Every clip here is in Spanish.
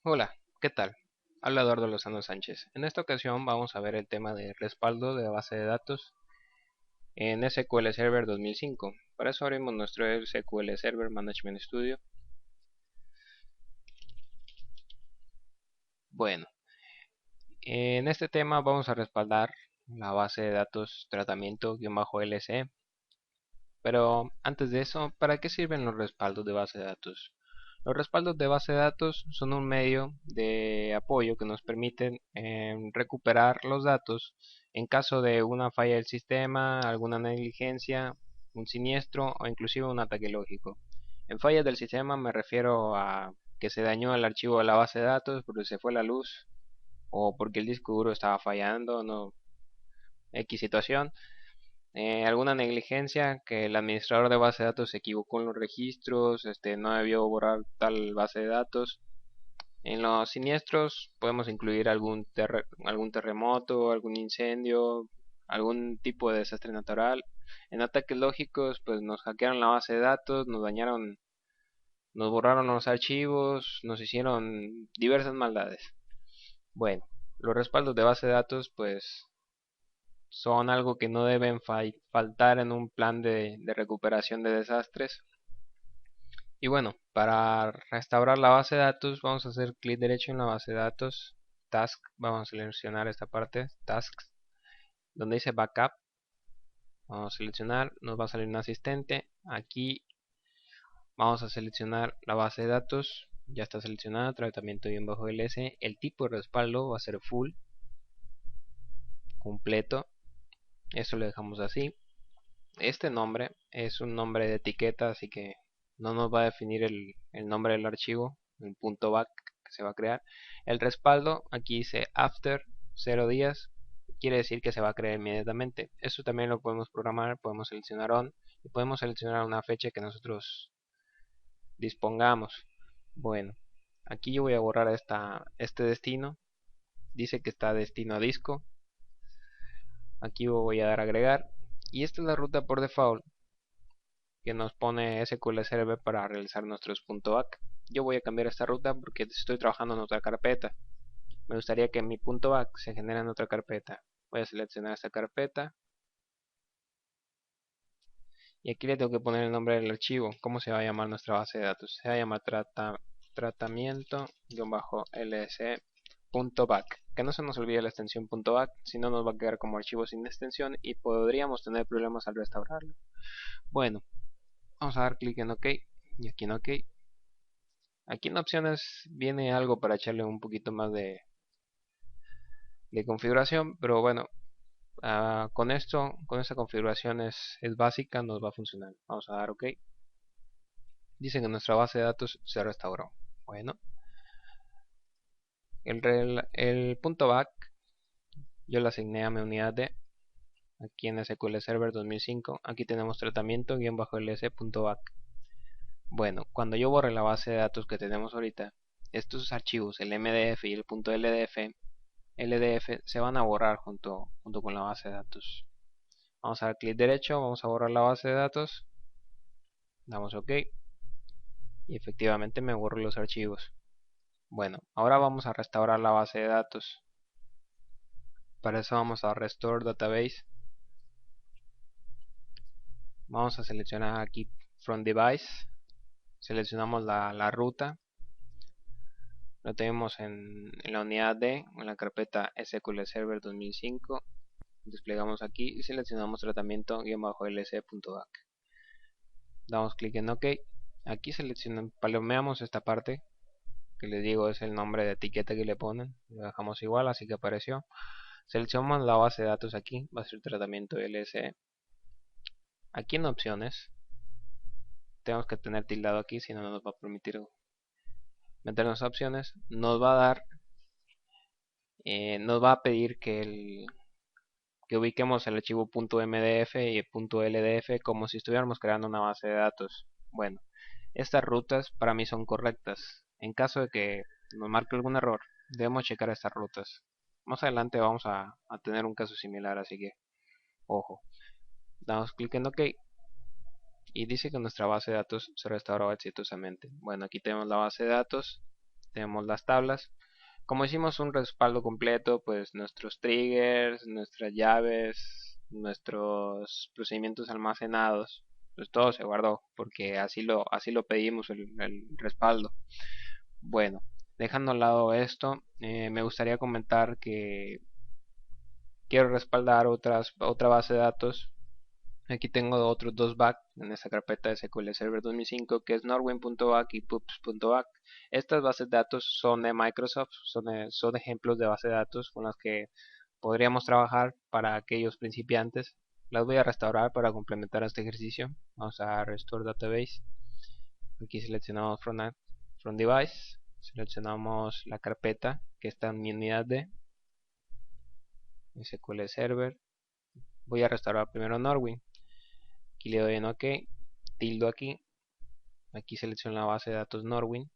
Hola, ¿qué tal? Habla Eduardo Lozano Sánchez. En esta ocasión vamos a ver el tema de respaldo de base de datos en SQL Server 2005. Para eso abrimos nuestro SQL Server Management Studio. Bueno, en este tema vamos a respaldar la base de datos tratamiento-LC. Pero antes de eso, ¿para qué sirven los respaldos de base de datos? Los respaldos de base de datos son un medio de apoyo que nos permiten recuperar los datos en caso de una falla del sistema, alguna negligencia, un siniestro o inclusive un ataque lógico. En fallas del sistema me refiero a que se dañó el archivo de la base de datos porque se fue la luz o porque el disco duro estaba fallando, no X situación. Alguna negligencia, que el administrador de base de datos se equivocó en los registros, no debió borrar tal base de datos. En los siniestros podemos incluir algún terremoto, algún incendio, algún tipo de desastre natural. En ataques lógicos, pues nos hackearon la base de datos, nos dañaron, nos borraron los archivos, nos hicieron diversas maldades. Bueno, los respaldos de base de datos, pues son algo que no deben faltar en un plan de recuperación de desastres. Y bueno, para restaurar la base de datos vamos a hacer clic derecho en la base de datos, Task, vamos a seleccionar esta parte, Tasks, donde dice Backup, vamos a seleccionar, nos va a salir un asistente, aquí vamos a seleccionar la base de datos, ya está seleccionada, tratamiento-ls, el tipo de respaldo va a ser full, completo, eso lo dejamos así. Este nombre es un nombre de etiqueta, así que no nos va a definir el nombre del archivo, el punto .back que se va a crear. El respaldo, aquí dice after 0 días, quiere decir que se va a crear inmediatamente. Eso también lo podemos programar, podemos seleccionar on y podemos seleccionar una fecha que nosotros dispongamos. Bueno, aquí yo voy a borrar este destino, dice que está destino a disco. Aquí voy a dar a agregar y esta es la ruta por default que nos pone SQL Server para realizar nuestros .back. Yo voy a cambiar esta ruta porque estoy trabajando en otra carpeta. Me gustaría que mi .back se genere en otra carpeta. Voy a seleccionar esta carpeta y aquí le tengo que poner el nombre del archivo. ¿Cómo se va a llamar nuestra base de datos? Se va a llamar tratamiento-lc.back. Que no se nos olvide la extensión .back, si no nos va a quedar como archivo sin extensión y podríamos tener problemas al restaurarlo. Bueno, vamos a dar clic en OK y aquí en OK. Aquí en opciones viene algo para echarle un poquito más de configuración, pero bueno, con esta configuración es básica, nos va a funcionar. Vamos a dar OK. Dice que nuestra base de datos se restauró. Bueno, el punto .back yo le asigné a mi unidad D. Aquí en SQL Server 2005, aquí tenemos tratamiento-ls.back. Bueno, cuando yo borre la base de datos que tenemos ahorita, estos archivos, el MDF y el .ldf se van a borrar junto con la base de datos. Vamos a dar clic derecho, vamos a borrar la base de datos, damos OK y efectivamente me borro los archivos. Bueno, ahora vamos a restaurar la base de datos. Para eso vamos a Restore Database. Vamos a seleccionar aquí From Device. Seleccionamos la ruta. Lo tenemos en la unidad D, en la carpeta SQL Server 2005. Desplegamos aquí y seleccionamos tratamiento-lc.back. Damos clic en OK. Aquí palomeamos esta parte que les digo es el nombre de etiqueta que le ponen. Lo dejamos igual, así que apareció. Seleccionamos la base de datos aquí, va a ser tratamiento LSE. Aquí en opciones tenemos que tener tildado aquí, si no nos va a permitir meternos a opciones. Nos va a pedir que ubiquemos el archivo .mdf y .ldf como si estuviéramos creando una base de datos. Bueno, estas rutas para mí son correctas. En caso de que nos marque algún error, debemos checar estas rutas. Más adelante vamos a tener un caso similar, así que ojo. Damos clic en OK y dice que nuestra base de datos se restauró exitosamente. Bueno, aquí tenemos la base de datos. Tenemos las tablas. Como hicimos un respaldo completo, pues nuestros triggers, nuestras llaves, nuestros procedimientos almacenados, pues todo se guardó porque así lo pedimos el respaldo. Bueno, dejando a un lado esto, me gustaría comentar que quiero respaldar otra base de datos. Aquí tengo otros dos back en esta carpeta de SQL Server 2005, que es norwin.back y pups.back. Estas bases de datos son de Microsoft, son ejemplos de base de datos con las que podríamos trabajar para aquellos principiantes. Las voy a restaurar para complementar este ejercicio. Vamos a Restore Database. Aquí seleccionamos from Device, seleccionamos la carpeta que está en mi unidad de SQL Server. Voy a restaurar primero Norwin. Aquí le doy en OK, tildo aquí selecciono la base de datos Norwin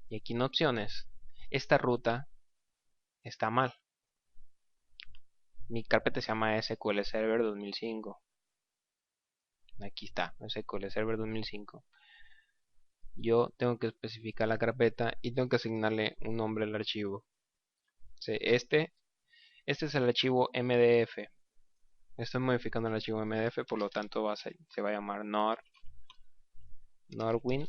y aquí en opciones, esta ruta está mal. Mi carpeta se llama SQL Server 2005. Aquí está, SQL Server 2005. Yo tengo que especificar la carpeta y tengo que asignarle un nombre al archivo. Este es el archivo MDF. Estoy modificando el archivo MDF, por lo tanto se va a llamar norwin.mdf.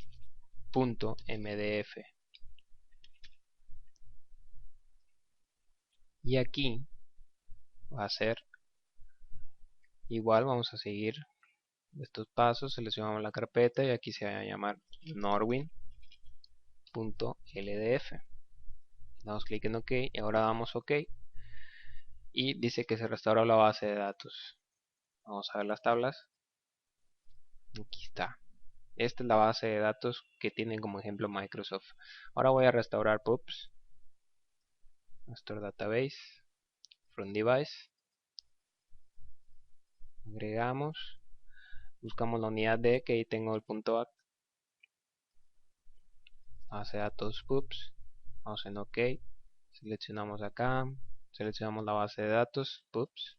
Y aquí va a ser igual, vamos a seguir estos pasos, seleccionamos la carpeta y aquí se va a llamar norwin.ldf. Damos clic en OK y ahora damos OK y dice que se restauró la base de datos. Vamos a ver las tablas. Aquí está. Esta es la base de datos que tiene como ejemplo Microsoft. Ahora voy a restaurar pups. Restore database from device. Agregamos. Buscamos la unidad D, que ahí tengo el punto .act. Base de datos pups. Vamos en OK. Seleccionamos acá. Seleccionamos la base de datos pups.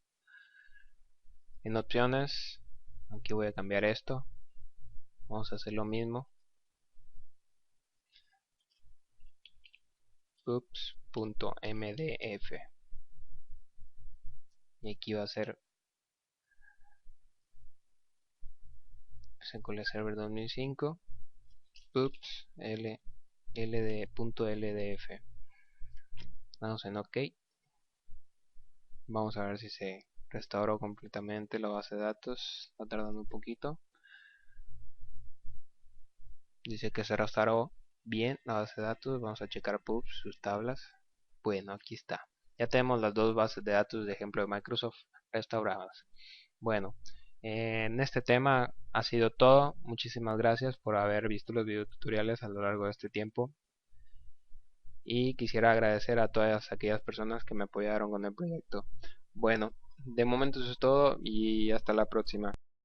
En opciones, aquí voy a cambiar esto. Vamos a hacer lo mismo. pups.mdf. Y aquí va a ser SQL Server 2005 pups ld.ldf. Damos en OK. Vamos a ver si se restauró completamente la base de datos. Está tardando un poquito. Dice que se restauró bien la base de datos. Vamos a checar pups, sus tablas. Bueno, aquí está. Ya tenemos las dos bases de datos de ejemplo de Microsoft restauradas. Bueno, en este tema ha sido todo. Muchísimas gracias por haber visto los videotutoriales a lo largo de este tiempo. Y quisiera agradecer a todas aquellas personas que me apoyaron con el proyecto. Bueno, de momento eso es todo y hasta la próxima.